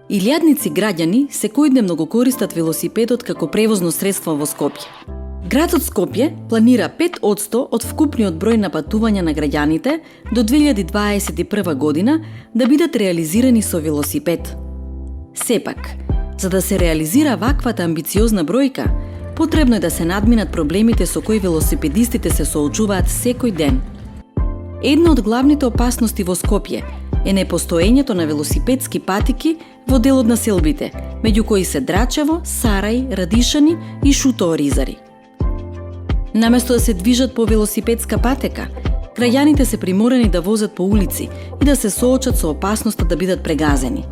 Илјадници граѓани секојдневно го користат велосипедот како превозно средство во Скопје. Градот Скопје планира 5% од вкупниот број на патувања на граѓаните до 2021 година да бидат реализирани со велосипед. Сепак, за да се реализира ваквата амбициозна бројка, потребно е да се надминат проблемите со кои велосипедистите се соочуваат секој ден. Една од главните опасности во Скопје е непостоењето на велосипедски патики во делот на селбите, меѓу кои се Драчево, Сарај, Радишани и Шутооризари. Наместо да се движат по велосипедска патека, граѓаните се приморени да возат по улици и да се соочат со опасноста да бидат прегазени.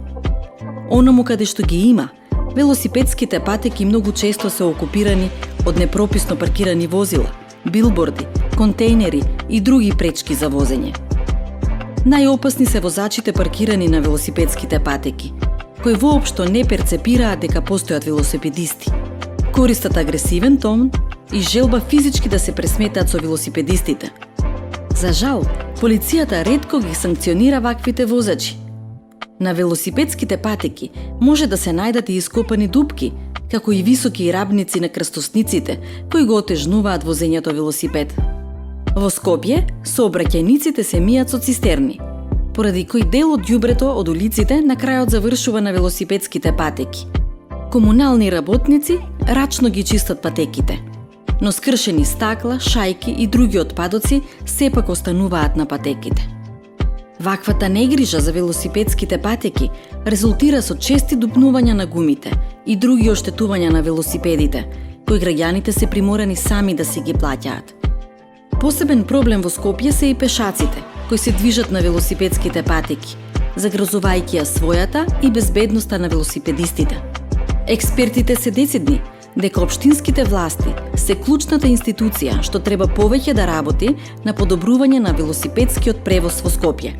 Онаму каде што ги има, велосипедските патеки многу често се окупирани од непрописно паркирани возила, билборди, контейнери и други пречки за возење. Најопасни се возачите паркирани на велосипедските патеки, кои воопшто не перцепираат дека постојат велосипедисти. Користат агресивен тон и желба физички да се пресметаат со велосипедистите. За жал, полицијата ретко ги санкционира ваквите возачи. На велосипедските патеки може да се најдат и ископани дупки, како и високи рабници на крстосниците, кои го отежнуваат возењето велосипед. Во Скопје, сообраќајниците се мијат со цистерни, поради кој дел од ѓубрето од улиците на крајот завршува на велосипедските патеки. Комунални работници рачно ги чистат патеките, но скршени стакла, шајки и други отпадоци сепак остануваат на патеките. Ваквата негрижа за велосипедските патеки резултира со чести дупнувања на гумите и други оштетувања на велосипедите, кои граѓаните се приморани сами да си ги плаќаат. Посебен проблем во Скопје се и пешаците, кои се движат на велосипедските патеки, загрозувајќи ја својата и безбедноста на велосипедистите. Експертите се децидни дека општинските власти се клучната институција што треба повеќе да работи на подобрување на велосипедскиот превоз во Скопје.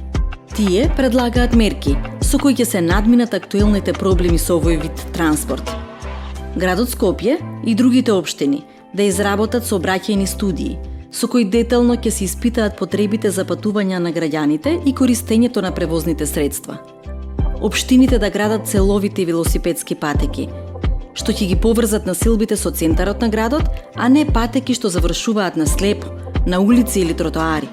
Тие предлагаат мерки со кои ќе се надминат актуелните проблеми со овој вид транспорт. Градот Скопје и другите општини да изработат сообраќајни студии со кои детално ќе се испитаат потребите за патувања на граѓаните и користењето на превозните средства. Општините да градат целовити велосипедски патеки, што ќе ги поврзат населбите со центарот на градот, а не патеки што завршуваат на слепо, на улици или тротоари.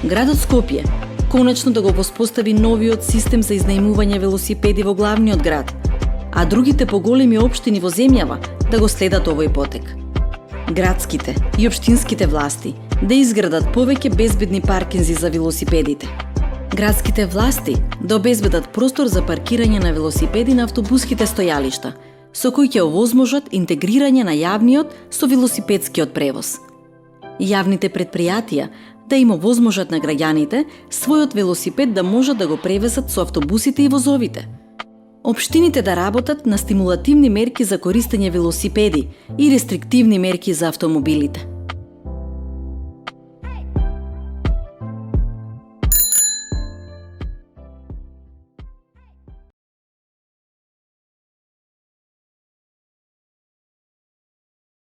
Градот Скопје конечно да го воспостави новиот систем за изнајмување велосипеди во главниот град, а другите поголеми општини во земјава да го следат овој потек. Градските и општинските власти да изградат повеќе безбедни паркинзи за велосипедите. Градските власти да обезбедат простор за паркирање на велосипеди на автобуските стојалишта, со кои ќе овозможат интегрирање на јавниот со велосипедскиот превоз. Јавните предпријатија да им овозможат на граѓаните својот велосипед да можат да го превезат со автобусите и возовите. Општините да работат на стимулативни мерки за користење велосипеди и рестриктивни мерки за автомобилите.